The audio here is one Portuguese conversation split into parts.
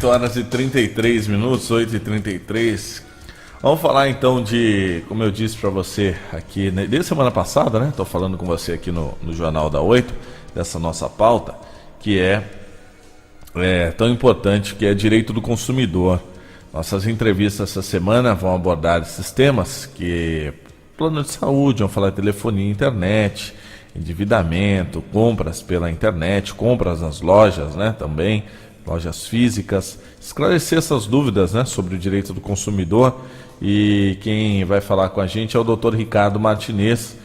8h33, 8h33. Vamos falar então de, como eu disse para você aqui, né, desde semana passada, né? Estou falando com você aqui no Jornal da 8, dessa nossa pauta, que é tão importante, que é direito do consumidor. Nossas entrevistas essa semana vão abordar esses temas, que plano de saúde, vão falar de telefonia, internet, endividamento, compras pela internet, compras nas lojas, né, também, lojas físicas, esclarecer essas dúvidas, né, sobre o direito do consumidor. E quem vai falar com a gente é o Dr. Ricardo Martinez,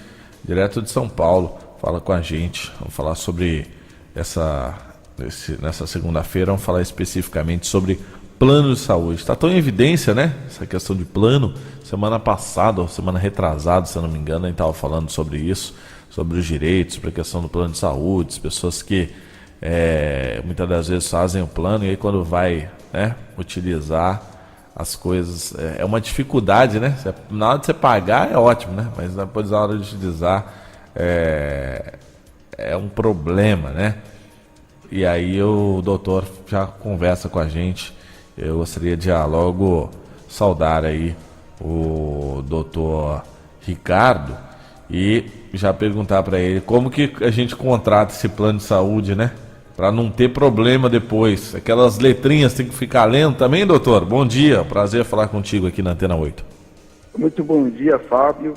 direto de São Paulo, fala com a gente. Vamos falar sobre nessa segunda-feira, vamos falar especificamente sobre plano de saúde. Está tão em evidência, né, essa questão de plano. Semana passada, ou semana retrasada, se eu não me engano, a gente estava falando sobre isso, sobre os direitos, sobre a questão do plano de saúde, as pessoas que muitas das vezes fazem o plano e aí quando vai, né, utilizar as coisas, é uma dificuldade, né? Na hora de você pagar é ótimo, né? Mas depois na hora de utilizar é um problema, né? E aí o doutor já conversa com a gente. Eu gostaria de logo saudar aí o doutor Ricardo e já perguntar para ele como que a gente contrata esse plano de saúde, né? Para não ter problema depois. Aquelas letrinhas tem que ficar lendo também, doutor? Bom dia, prazer falar contigo aqui na Antena 8. Muito bom dia, Fábio,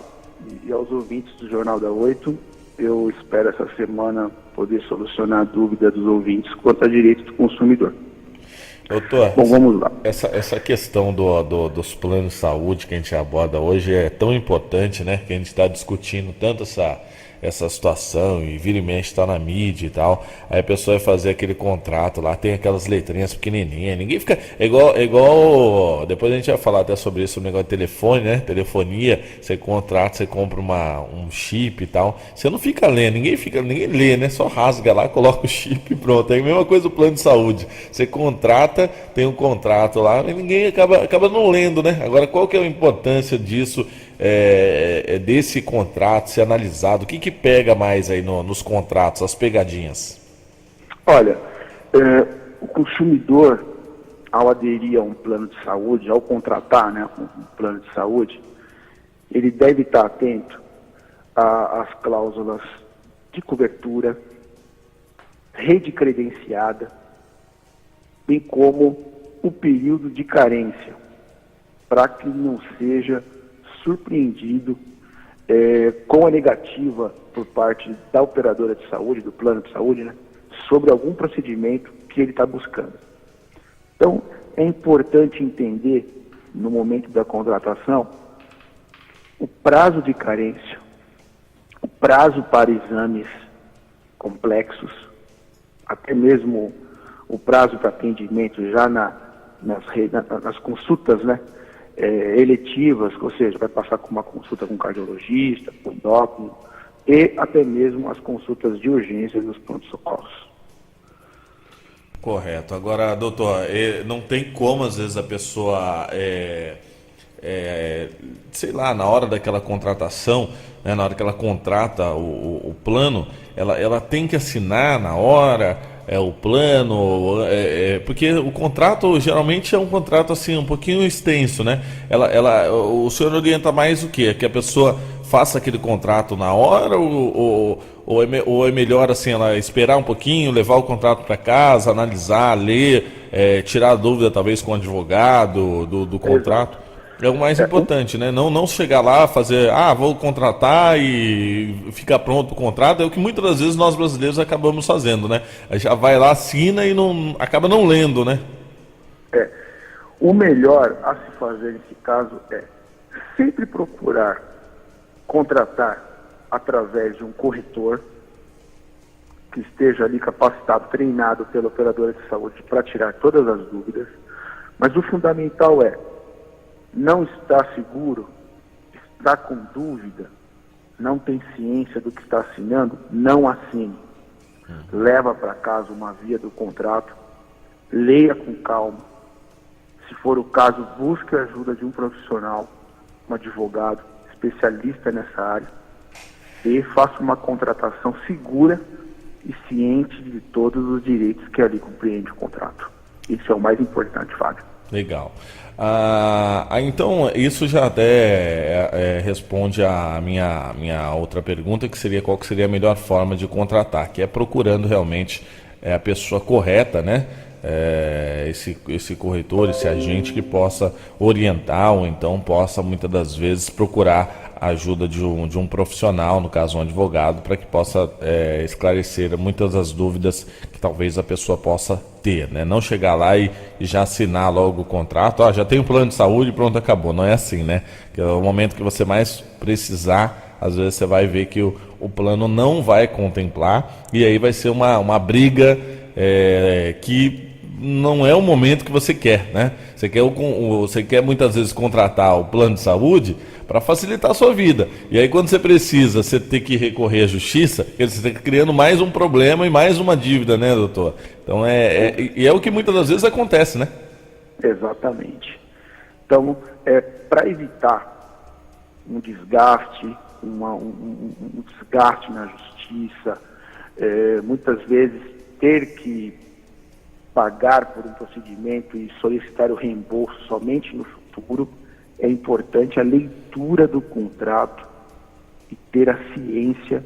e aos ouvintes do Jornal da 8. Eu espero essa semana poder solucionar a dúvida dos ouvintes quanto a direito do consumidor. Doutor, bom, vamos lá. Essa questão dos planos de saúde que a gente aborda hoje é tão importante, né? Que a gente está discutindo tanto essa situação e vira e mexe está na mídia e tal. Aí a pessoa vai fazer aquele contrato lá, tem aquelas letrinhas pequenininhas, ninguém fica... É igual depois a gente vai falar até sobre isso, o negócio de telefone, né? Telefonia, você contrata, você compra um chip e tal, você não fica lendo, ninguém lê, né? Só rasga lá, coloca o chip e pronto. É a mesma coisa do plano de saúde, você contrata, tem um contrato lá, mas ninguém acaba não lendo, né? Agora, qual que é a importância disso, desse contrato ser analisado? O que pega mais aí nos contratos, as pegadinhas? Olha, o consumidor, ao aderir a um plano de saúde, ao contratar, né, um plano de saúde, ele deve estar atento às cláusulas de cobertura, rede credenciada, bem como o período de carência, para que não seja surpreendido com a negativa por parte da operadora de saúde, do plano de saúde, né, sobre algum procedimento que ele está buscando. Então, é importante entender, no momento da contratação, o prazo de carência, o prazo para exames complexos, até mesmo o prazo para atendimento já nas consultas, né, eletivas, ou seja, vai passar com uma consulta com um cardiologista, com um endócrino, e até mesmo as consultas de urgência nos pronto-socorros. Correto. Agora, doutor, não tem como às vezes a pessoa, sei lá, na hora daquela contratação, né, na hora que ela contrata o plano, ela tem que assinar na hora o plano, porque o contrato geralmente é um contrato assim um pouquinho extenso, né? O senhor orienta mais o quê? Que a pessoa faça aquele contrato na hora ou é melhor assim ela esperar um pouquinho, levar o contrato para casa, analisar, ler, tirar a dúvida talvez com o advogado do contrato? É o mais importante, né? Não chegar lá, fazer, vou contratar e ficar pronto o contrato, é o que muitas das vezes nós brasileiros acabamos fazendo, né? Já vai lá, assina e acaba não lendo, né? O melhor a se fazer nesse caso é sempre procurar contratar através de um corretor que esteja ali capacitado, treinado pela operadora de saúde para tirar todas as dúvidas, mas o fundamental não está seguro, está com dúvida, não tem ciência do que está assinando, não assine. Leva para casa uma via do contrato, leia com calma. Se for o caso, busque a ajuda de um profissional, um advogado, especialista nessa área, e faça uma contratação segura e ciente de todos os direitos que ali compreende o contrato. Isso é o mais importante, Fábio. Legal. Então, isso já até responde a minha outra pergunta, que seria qual que seria a melhor forma de contratar, que é procurando realmente a pessoa correta, né? Esse corretor, esse agente que possa orientar ou então possa muitas das vezes procurar a ajuda de um profissional, no caso um advogado, para que possa esclarecer muitas das dúvidas que talvez a pessoa possa ter, né? Não chegar lá e já assinar logo o contrato, já tem um plano de saúde, pronto, acabou. Não é assim, né? Que é o momento que você mais precisar, às vezes você vai ver que o plano não vai contemplar e aí vai ser uma briga que não é o momento que você quer, né? Você quer muitas vezes contratar o plano de saúde para facilitar a sua vida. E aí quando você precisa, você tem que recorrer à justiça, você está criando mais um problema e mais uma dívida, né, doutor? Então é o que muitas das vezes acontece, né? Exatamente. Então, para evitar um desgaste, um desgaste na justiça, muitas vezes ter que pagar por um procedimento e solicitar o reembolso somente no futuro, é importante a leitura do contrato e ter a ciência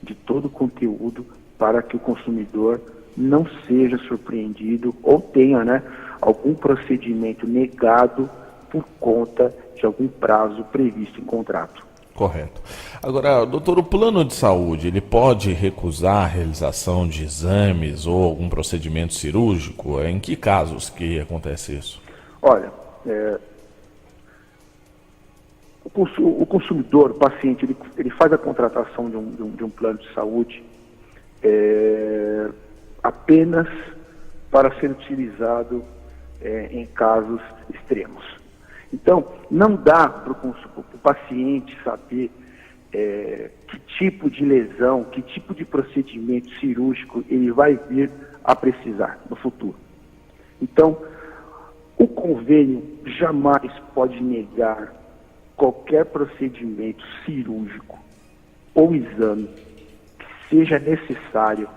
de todo o conteúdo para que o consumidor não seja surpreendido ou tenha, né, algum procedimento negado por conta de algum prazo previsto em contrato. Correto. Agora, doutor, o plano de saúde, ele pode recusar a realização de exames ou algum procedimento cirúrgico? Em que casos que acontece isso? Olha, o consumidor, o paciente, ele faz a contratação de um plano de saúde apenas para ser utilizado em casos extremos. Então, não dá para o paciente saber que tipo de lesão, que tipo de procedimento cirúrgico ele vai vir a precisar no futuro. Então, o convênio jamais pode negar qualquer procedimento cirúrgico ou exame que seja necessário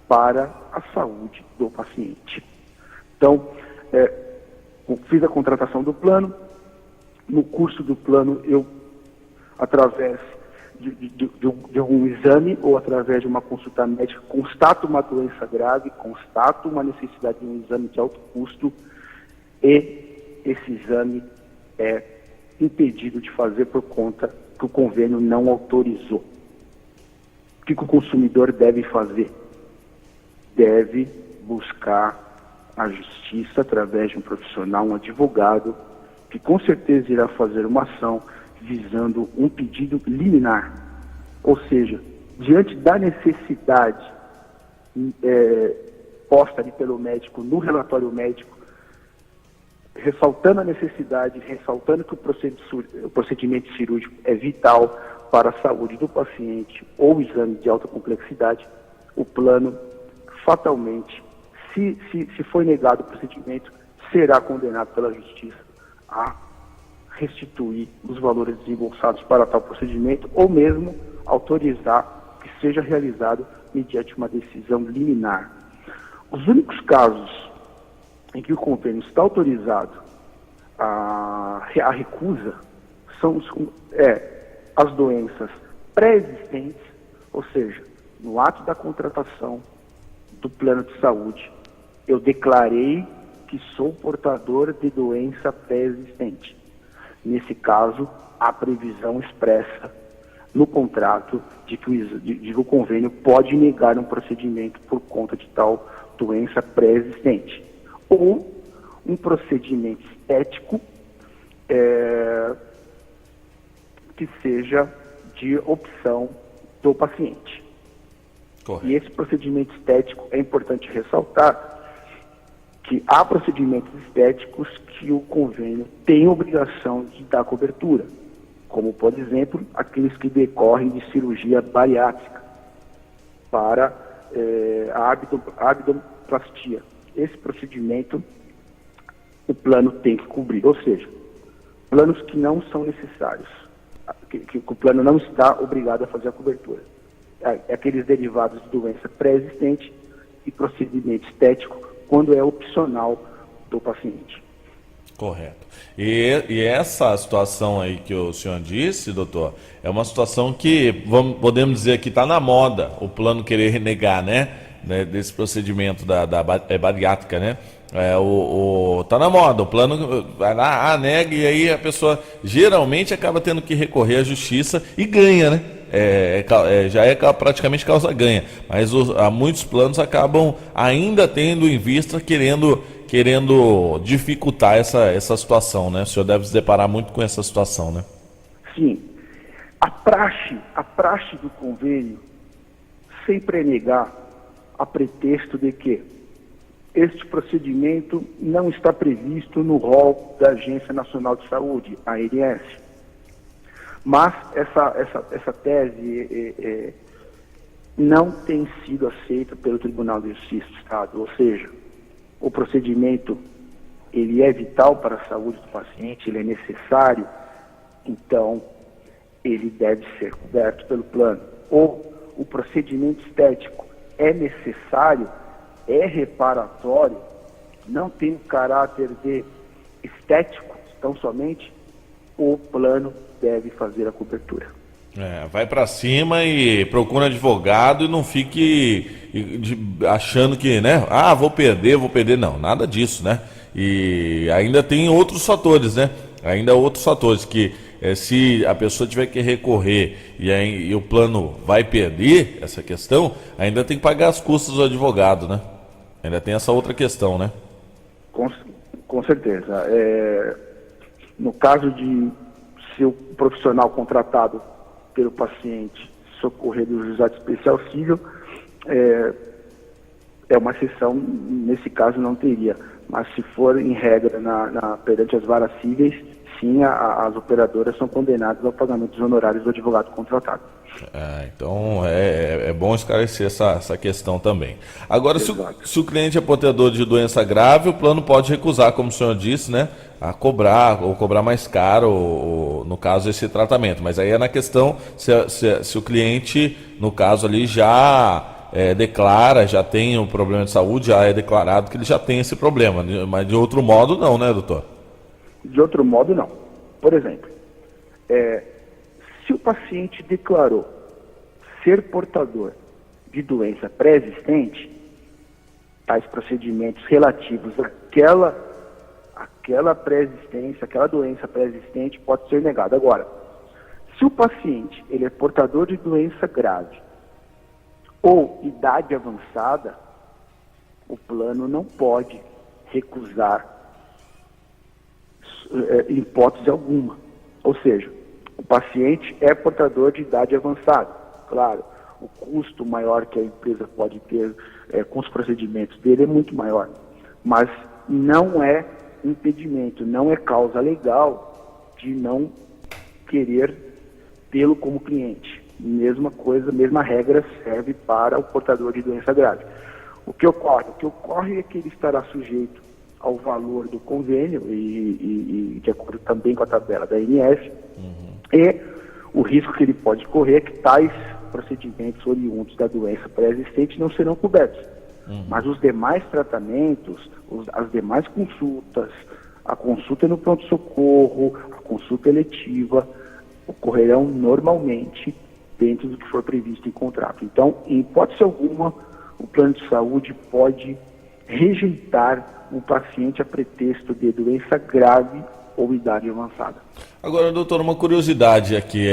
para a saúde do paciente. Então, eu fiz a contratação do plano. No curso do plano, eu, através de um exame ou através de uma consulta médica, constato uma doença grave, constato uma necessidade de um exame de alto custo e esse exame é impedido de fazer por conta que o convênio não autorizou. O que o consumidor deve fazer? Deve buscar a justiça através de um profissional, um advogado, que com certeza irá fazer uma ação visando um pedido liminar. Ou seja, diante da necessidade posta ali pelo médico no relatório médico, ressaltando a necessidade, ressaltando que o procedimento cirúrgico é vital para a saúde do paciente ou exame de alta complexidade, o plano fatalmente, se for negado o procedimento, será condenado pela justiça a restituir os valores desembolsados para tal procedimento ou mesmo autorizar que seja realizado mediante uma decisão liminar. Os únicos casos em que o convênio está autorizado a recusa são as doenças pré-existentes, ou seja, no ato da contratação do plano de saúde, eu declarei que sou portador de doença pré-existente. Nesse caso, há previsão expressa no contrato de que o convênio pode negar um procedimento por conta de tal doença pré-existente. Ou um procedimento estético que seja de opção do paciente. Correto. E esse procedimento estético, é importante ressaltar que há procedimentos estéticos que o convênio tem obrigação de dar cobertura, como, por exemplo, aqueles que decorrem de cirurgia bariátrica para a abdominoplastia, esse procedimento o plano tem que cobrir, ou seja, planos que não são necessários, que o plano não está obrigado a fazer a cobertura. Aqueles derivados de doença pré-existente e procedimento estético, quando é opcional do paciente. Correto. E essa situação aí que o senhor disse, doutor, é uma situação que, podemos dizer que está na moda, o plano querer renegar, né, desse procedimento da bariátrica, né? Tá na moda, o plano vai lá, nega, e aí a pessoa geralmente acaba tendo que recorrer à justiça e ganha, né? Já é praticamente causa ganha, mas muitos planos acabam ainda tendo em vista, querendo dificultar essa situação, né? O senhor deve se deparar muito com essa situação, né? Sim. A praxe do convênio sempre é negar a pretexto de que este procedimento não está previsto no rol da Agência Nacional de Saúde, a ANS. Mas essa tese não tem sido aceita pelo Tribunal de Justiça do Estado, ou seja, o procedimento ele é vital para a saúde do paciente, ele é necessário, então ele deve ser coberto pelo plano. Ou o procedimento estético é necessário, é reparatório, não tem caráter de estético, tão somente, o plano deve fazer a cobertura. Vai para cima e procura um advogado e não fique achando que, né? Vou perder. Não, nada disso, né? E ainda tem outros fatores, né? Ainda outros fatores que se a pessoa tiver que recorrer e o plano vai perder essa questão, ainda tem que pagar as custas do advogado, né? Ainda tem essa outra questão, né? Com certeza. No caso de se o profissional contratado pelo paciente socorrer do juizado especial civil, é uma exceção, nesse caso não teria. Mas se for em regra perante as varas cíveis, sim, as operadoras são condenadas ao pagamento dos honorários do advogado contratado. Então é bom esclarecer essa questão também. Agora, se o cliente é portador de doença grave, o plano pode recusar, como o senhor disse, né, a cobrar ou cobrar mais caro, no caso, esse tratamento. Mas aí é na questão se o cliente, no caso ali, já declara, já tem um problema de saúde, já é declarado que ele já tem esse problema. Mas de outro modo não, né, doutor? De outro modo não. Por exemplo, se o paciente declarou ser portador de doença pré-existente, tais procedimentos relativos àquela pré-existência, aquela doença pré-existente pode ser negado. Agora, se o paciente ele é portador de doença grave ou idade avançada, o plano não pode recusar em hipótese alguma. Ou seja, o paciente é portador de idade avançada. Claro, o custo maior que a empresa pode ter com os procedimentos dele é muito maior. Mas não é impedimento, não é causa legal de não querer tê-lo como cliente. Mesma coisa, mesma regra serve para o portador de doença grave. O que ocorre é que ele estará sujeito ao valor do convênio e de acordo também com a tabela da ANS, e o risco que ele pode correr é que tais procedimentos oriundos da doença pré-existente não serão cobertos. Mas os demais tratamentos, as demais consultas, a consulta no pronto-socorro, a consulta eletiva, ocorrerão normalmente dentro do que for previsto em contrato. Então, em hipótese alguma, o plano de saúde pode rejeitar um paciente a pretexto de doença grave ou idade avançada. Agora, doutor, uma curiosidade aqui,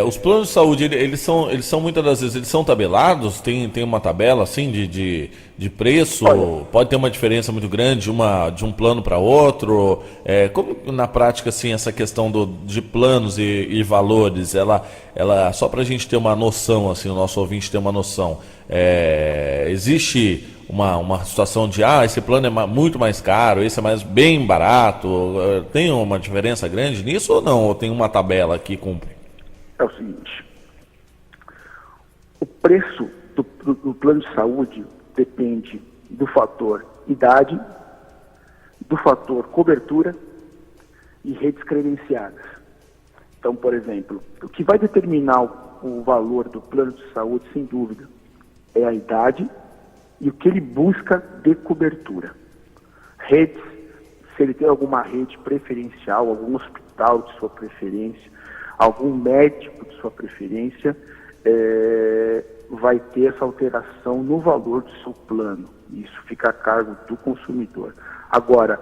os planos de saúde, eles são muitas das vezes, eles são tabelados? Tem uma tabela assim de preço? Olha, pode ter uma diferença muito grande de um plano para outro? Como na prática assim, essa questão de planos e valores, ela só para a gente ter uma noção, assim, o nosso ouvinte ter uma noção, existe uma situação de esse plano é muito mais caro, esse é bem barato, tem uma diferença grande nisso ou não? Ou tem uma tabela que cumpre? É o seguinte, o preço do plano de saúde depende do fator idade, do fator cobertura e redes credenciadas. Então, por exemplo, o que vai determinar o valor do plano de saúde, sem dúvida, é a idade e o que ele busca de cobertura. Redes, se ele tem alguma rede preferencial, algum hospital de sua preferência, algum médico de sua preferência, vai ter essa alteração no valor do seu plano. Isso fica a cargo do consumidor. Agora,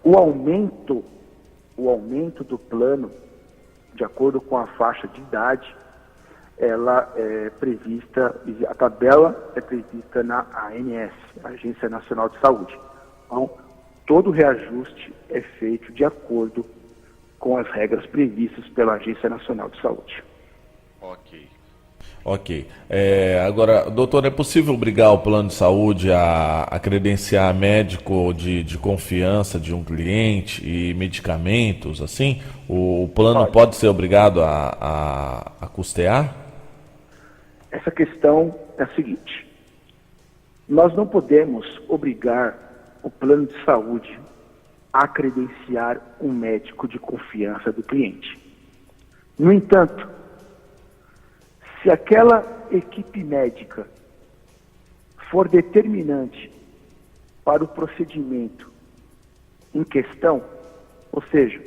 o aumento do plano, de acordo com a faixa de idade, ela é prevista, a tabela é prevista na ANS, Agência Nacional de Saúde. Então, todo reajuste é feito de acordo com as regras previstas pela Agência Nacional de Saúde. Ok. Agora, doutor, é possível obrigar o plano de saúde a credenciar médico de confiança de um cliente e medicamentos, assim? O plano pode ser obrigado a custear? Essa questão é a seguinte: nós não podemos obrigar o plano de saúde a credenciar um médico de confiança do cliente. No entanto, se aquela equipe médica for determinante para o procedimento em questão, ou seja,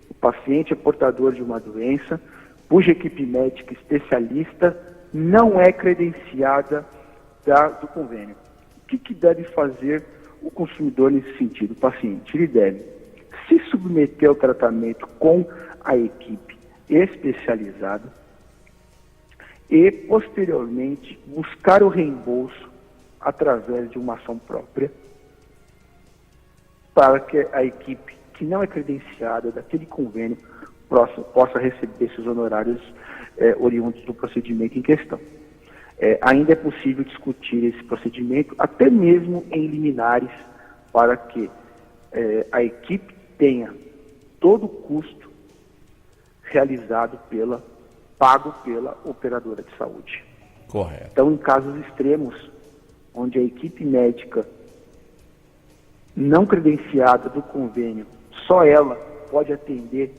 o paciente é portador de uma doença cuja equipe médica especialista não é credenciada do convênio, o que deve fazer o consumidor nesse sentido? O paciente, ele deve se submeter ao tratamento com a equipe especializada e, posteriormente, buscar o reembolso através de uma ação própria, para que a equipe que não é credenciada daquele convênio possa receber esses honorários oriundos do procedimento em questão. Ainda é possível discutir esse procedimento, até mesmo em liminares, para que a equipe tenha todo o custo pago pela operadora de saúde. Correto. Então, em casos extremos, onde a equipe médica não credenciada do convênio, só ela pode atender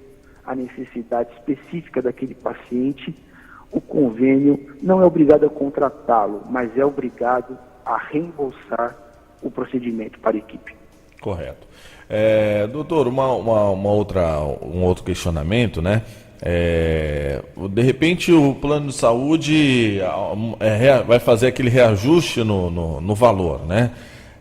a necessidade específica daquele paciente, o convênio não é obrigado a contratá-lo, mas é obrigado a reembolsar o procedimento para a equipe. Correto. Doutor, um outro questionamento, né? De repente o plano de saúde vai fazer aquele reajuste no valor, né?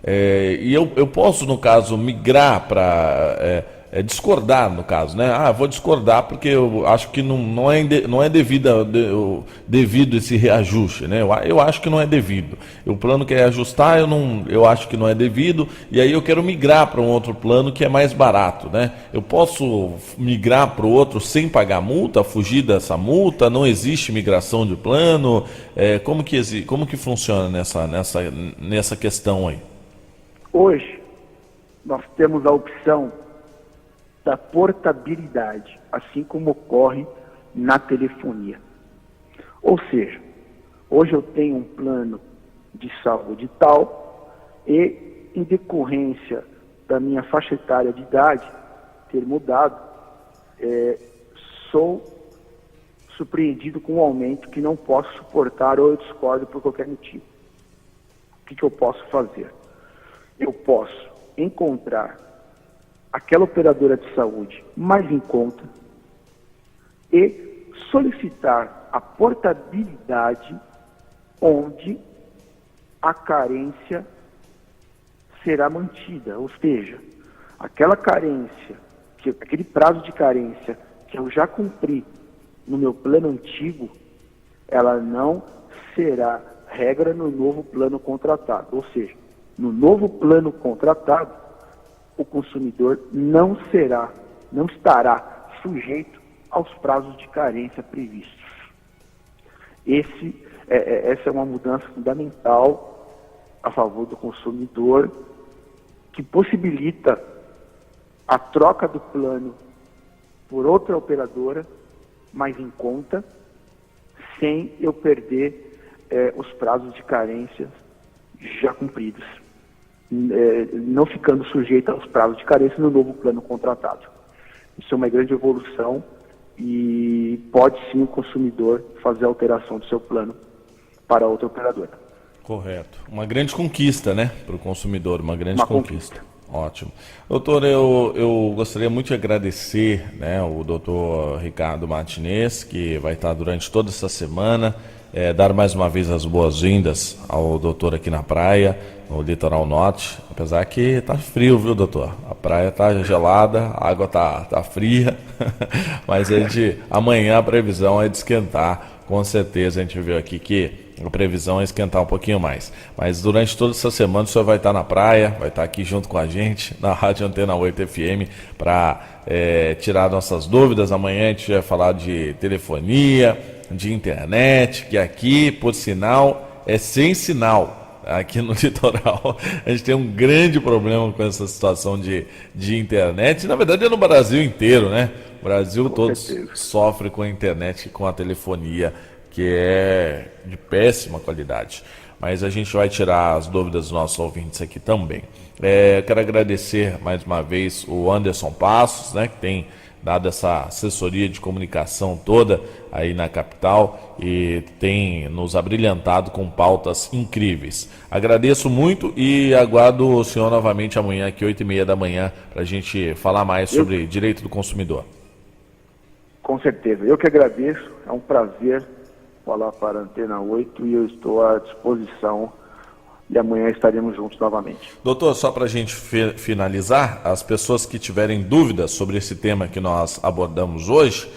E eu posso, no caso, migrar para discordar, no caso, né? Vou discordar porque eu acho que não é devido esse reajuste, né? Eu acho que não é devido. O plano quer ajustar, eu acho que não é devido, e aí eu quero migrar para um outro plano que é mais barato, né? Eu posso migrar para o outro sem pagar multa, fugir dessa multa? Não existe migração de plano? Como que funciona nessa questão aí? Hoje, nós temos a opção da portabilidade, assim como ocorre na telefonia. Ou seja, hoje eu tenho um plano de saúde tal e, em decorrência da minha faixa etária de idade ter mudado, sou surpreendido com um aumento que não posso suportar ou eu discordo por qualquer motivo. O que eu posso fazer? Eu posso encontrar aquela operadora de saúde mais em conta e solicitar a portabilidade onde a carência será mantida, ou seja, aquela carência, aquele prazo de carência que eu já cumpri no meu plano antigo, ela não será regra no novo plano contratado, ou seja, no novo plano contratado, o consumidor não estará sujeito aos prazos de carência previstos. Essa é uma mudança fundamental a favor do consumidor, que possibilita a troca do plano por outra operadora mais em conta, sem eu perder os prazos de carência já cumpridos. não ficando sujeita aos prazos de carência no novo plano contratado. Isso é uma grande evolução e pode sim o consumidor fazer a alteração do seu plano para outra operadora. Correto. Uma grande conquista, né, para o consumidor, uma grande conquista. Ótimo. Doutor, eu gostaria muito de agradecer, né, o doutor Ricardo Martinez, que vai estar durante toda essa semana, dar mais uma vez as boas-vindas ao doutor aqui na praia, no Litoral Norte, apesar que tá frio, viu, doutor? A praia tá gelada, a água tá fria, mas amanhã a previsão é de esquentar, com certeza a gente viu aqui que a previsão é esquentar um pouquinho mais. Mas durante toda essa semana o senhor vai estar na praia, vai estar aqui junto com a gente, na Rádio Antena 8 FM, para tirar nossas dúvidas. Amanhã a gente vai falar de telefonia, de internet, que aqui, por sinal, é sem sinal. Aqui no litoral, a gente tem um grande problema com essa situação de internet. Na verdade, é no Brasil inteiro, né? O Brasil todo sofre com a internet e com a telefonia, que é de péssima qualidade. Mas a gente vai tirar as dúvidas dos nossos ouvintes aqui também. Quero agradecer mais uma vez o Anderson Passos, né, que tem dado essa assessoria de comunicação toda aí na capital e tem nos abrilhantado com pautas incríveis. Agradeço muito e aguardo o senhor novamente amanhã, aqui 8h30 da manhã, para a gente falar mais sobre direito do consumidor. Com certeza. Eu que agradeço. É um prazer falar para a Antena 8 e eu estou à disposição e amanhã estaremos juntos novamente. Doutor, só para a gente finalizar, as pessoas que tiverem dúvidas sobre esse tema que nós abordamos hoje,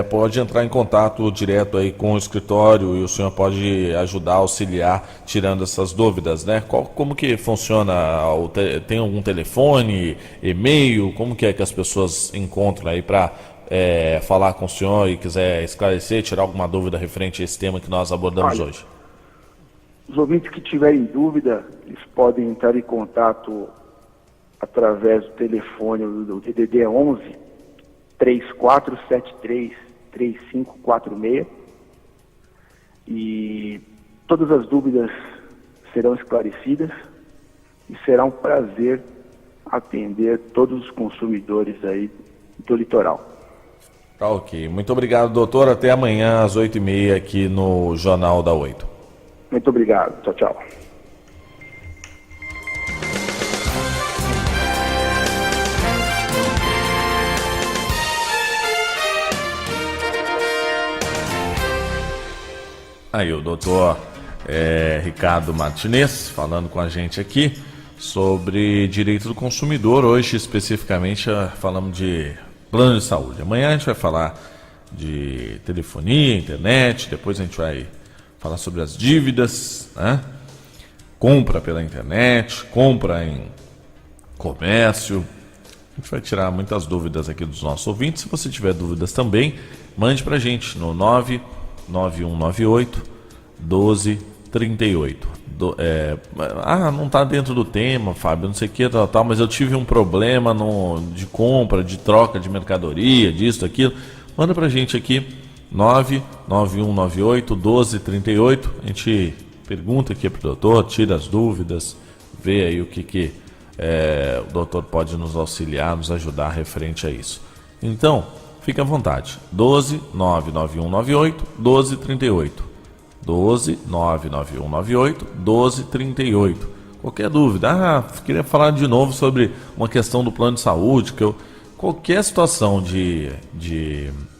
pode entrar em contato direto aí com o escritório e o senhor pode ajudar, auxiliar, tirando essas dúvidas, né? Como que funciona? Tem algum telefone, e-mail? Como que é que as pessoas encontram aí para falar com o senhor e quiser esclarecer, tirar alguma dúvida referente a esse tema que nós abordamos hoje? Os ouvintes que tiverem dúvida, eles podem entrar em contato através do telefone do DDD 11 3473 3546 e todas as dúvidas serão esclarecidas e será um prazer atender todos os consumidores aí do litoral. Tá ok. Muito obrigado, doutor. Até amanhã às 8h30 aqui no Jornal da 8. Muito obrigado. Tchau, tchau. Aí o doutor Ricardo Martinez falando com a gente aqui sobre direito do consumidor. Hoje especificamente falamos de plano de saúde. Amanhã a gente vai falar de telefonia, internet, depois a gente vai falar sobre as dívidas, né? Compra pela internet, compra em comércio. A gente vai tirar muitas dúvidas aqui dos nossos ouvintes. Se você tiver dúvidas também, mande pra gente no 99198 1238. Não está dentro do tema, Fábio, não sei o que, tal, mas eu tive um problema de compra, de troca de mercadoria, disso, aquilo. Manda pra gente aqui, 99198 1238. A gente pergunta aqui pro doutor, tira as dúvidas, vê aí o que o doutor pode nos auxiliar, nos ajudar referente a isso. Então, fique à vontade, 99198 1238. 99198 1238. Qualquer dúvida, queria falar de novo sobre uma questão do plano de saúde, qualquer situação de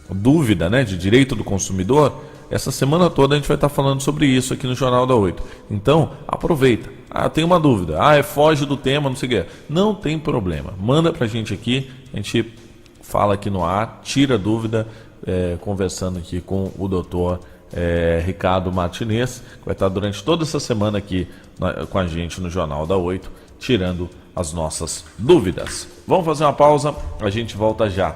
dúvida, né, de direito do consumidor, essa semana toda a gente vai estar falando sobre isso aqui no Jornal da 8. Então, aproveita. Tem uma dúvida, foge do tema, não sei o que. Não tem problema, manda pra gente aqui, a gente fala aqui no ar, tira a dúvida, conversando aqui com o doutor Ricardo Martinez, que vai estar durante toda essa semana aqui com a gente no Jornal da 8, tirando as nossas dúvidas. Vamos fazer uma pausa, a gente volta já.